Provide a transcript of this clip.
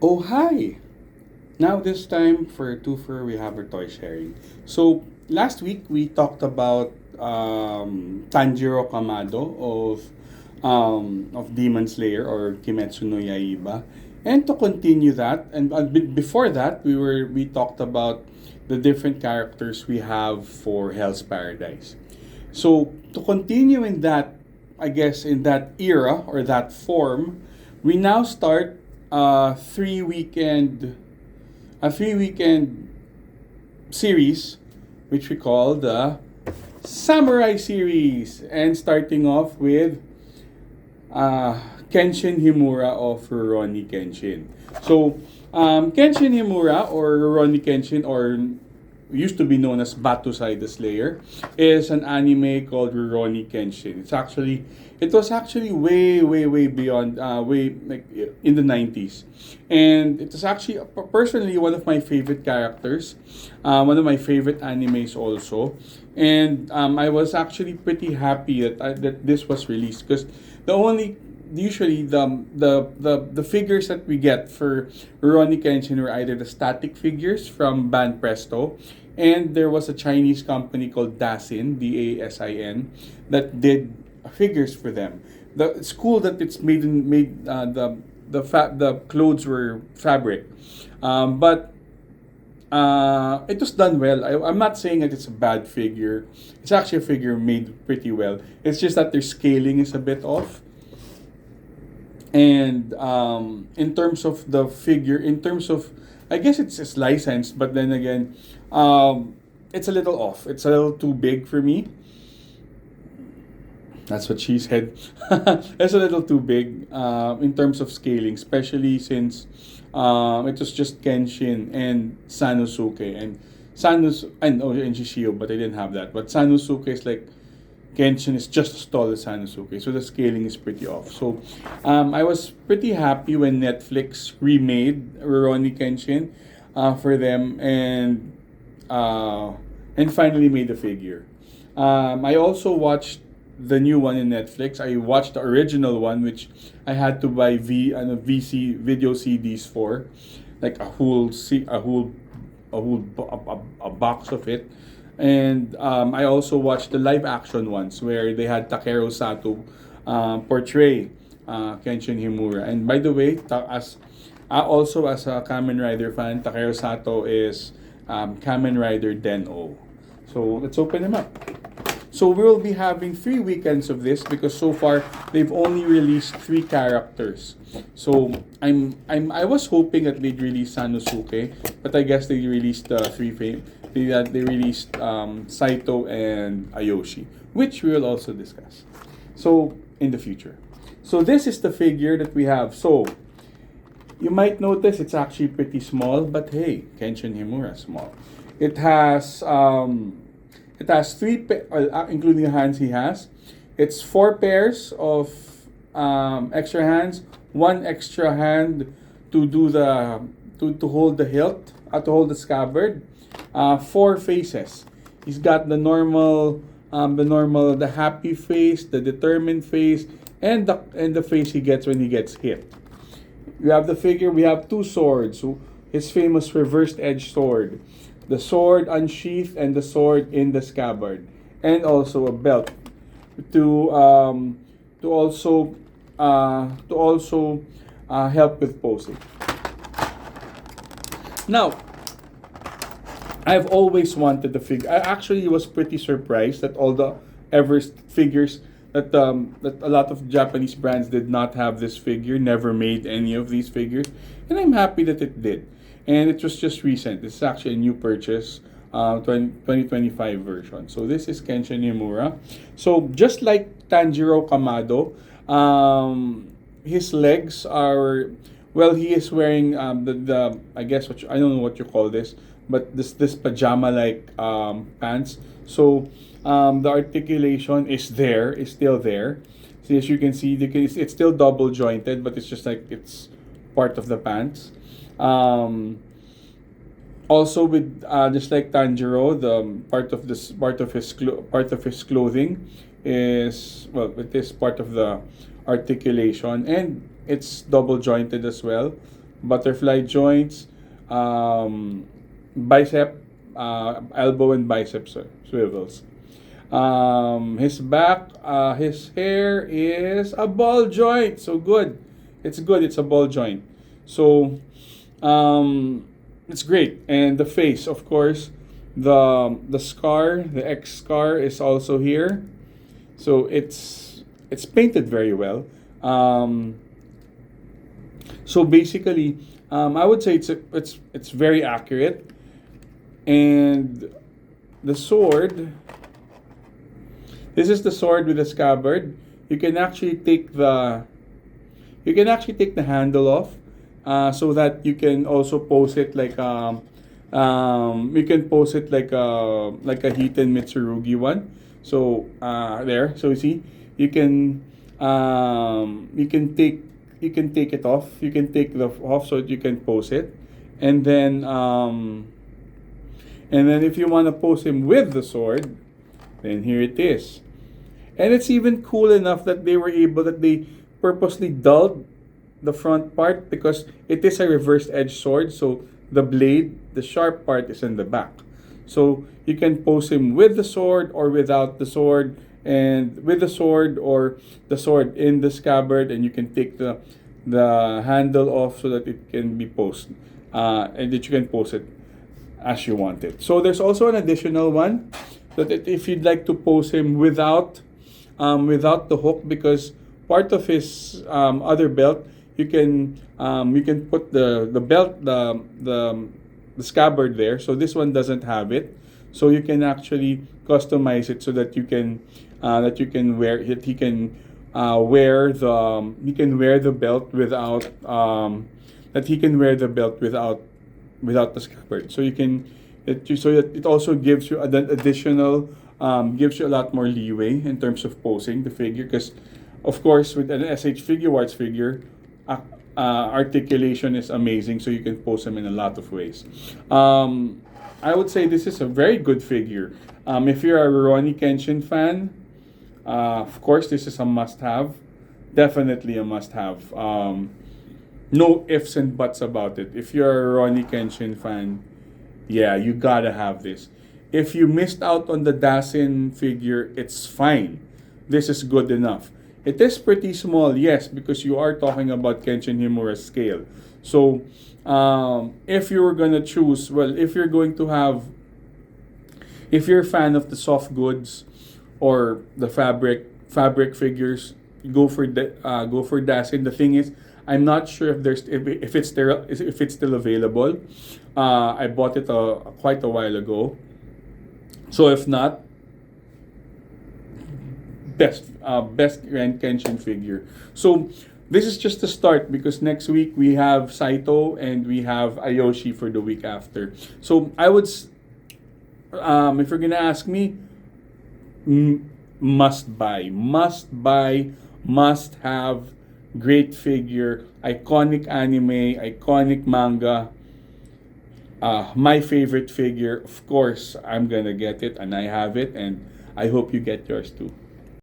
Oh, hi! Now, this time for Twofer, we have our toy sharing. So, last week we talked about Tanjiro Kamado of Demon Slayer or Kimetsu no Yaiba. And to continue that, and before that, we talked about the different characters we have for Hell's Paradise. So, to continue in that, I guess, in that era or that form, we now start a three weekend series, which we call the Samurai series, and starting off with uh, Kenshin Himura of Rurouni Kenshin. So, Kenshin Himura or Rurouni Kenshin, or used to be known as Batusai the Slayer, is an anime called Rurouni Kenshin. It was actually way beyond, way like in the 90s, and it was actually personally one of my favorite characters, one of my favorite animes also, and I was actually pretty happy that this was released because the only usually the figures that we get for Rurouni Kenshin were either the static figures from Ban Presto, and there was a Chinese company called Dasin, Dasin, that did figures for them. It's cool that it's made the clothes were fabric, but it was done well. I'm not saying that it's a bad figure. It's actually a figure made pretty well. It's just that their scaling is a bit off. And in terms of the figure, in terms of, I guess it's licensed, but then again, it's a little off. It's a little too big for me. That's what she said. It's a little too big in terms of scaling, especially since it was just Kenshin and Sanosuke and Shishio, but I didn't have that. But Sanosuke is like Kenshin is just as tall as Sanosuke, so the scaling is pretty off. So I was pretty happy when Netflix remade Rurouni Kenshin for them and finally made the figure. I also watched the new one in Netflix. I watched the original one, which I had to buy VC video CDs for, like a box of it. And I also watched the live action ones where they had Takeru Sato portray Kenshin Himura. And by the way, also as a Kamen Rider fan, Takeru Sato is Kamen Rider Den-O. So let's open them up. So we'll be having 3 weekends of this because so far they've only released 3 characters. So I was hoping that they'd release Sanosuke, but I guess they released they released Saito and Ayoshi, which we will also discuss. So in the future. So this is the figure that we have. So you might notice it's actually pretty small, but hey, Kenshin Himura small. It has including the hands he has. It's 4 pairs of extra hands, one extra hand to do to hold the hilt, to hold the scabbard. 4 faces. He's got the happy face, the determined face, and the face he gets when he gets hit. You have the figure. We have 2 swords. His famous reversed edge sword, the sword unsheathed and the sword in the scabbard, and also a belt to also help with posing. Now, I've always wanted the figure. I actually was pretty surprised that all the Everest figures that a lot of Japanese brands did not have this figure, never made any of these figures, and I'm happy that it did. And it was just recent. This is actually a new purchase, 2025 version. So this is Kenshin Himura. So just like Tanjiro Kamado, his legs are, well, he is wearing the I guess I don't know what you call this, but this pajama like pants. So the articulation is still there. So as you can see, it's still double jointed, but it's just like it's part of the pants. Also with just like Tanjiro, the part of his clothing is, well, it is part of the articulation, and it's double jointed as well. butterfly joints, bicep, elbow and bicep swivels. His back, his hair is a ball joint. So good. It's good. It's a ball joint. So it's great. And the face, of course, the scar, the X scar is also here. So it's painted very well. So basically, I would say it's very accurate. And the sword, this is the sword with the scabbard. You can actually take the handle off, so that you can also pose it like you can pose it like a Hiten Mitsurugi one. So there, so you see, you can you can take it off. You can take the off so that you can pose it, and then if you want to pose him with the sword, then here it is. And it's even cool enough that they purposely dulled the front part because it is a reversed edge sword. So the blade, the sharp part is in the back. So you can pose him with the sword or without the sword, and with the sword or the sword in the scabbard, and you can take the handle off so that it can be posed, and that you can pose it as you want it. So there's also an additional one that if you'd like to pose him without the hook, because part of his other belt, you can put the belt, the scabbard there. So this one doesn't have it. So you can actually customize it so that you can wear it. He can wear the belt without without the scabbard. So it also gives you an additional, gives you a lot more leeway in terms of posing the figure, because of course with an SH Figuarts figure, articulation is amazing, so you can pose them in a lot of ways. I would say this is a very good figure. If you're a Rurouni Kenshin fan, of course this is a must-have. Definitely a must-have. No ifs and buts about it. If you're a Rurouni Kenshin fan, yeah, you gotta have this. If you missed out on the Dasin figure, it's fine. This is good enough. It is pretty small, yes, because you are talking about Kenshin Himura's scale. So, if you were gonna choose, well, if you're a fan of the soft goods or the fabric figures, go for Dasin. The thing is, I'm not sure if it's still available. I bought it quite a while ago. So if not, best Grand Kenshin figure. So this is just the start, because next week we have Saito and we have Ayoshi for the week after. So I would, if you're gonna ask me, must buy, must have, great figure, iconic anime, iconic manga. My favorite figure, of course, I'm gonna get it, and I have it, and I hope you get yours too.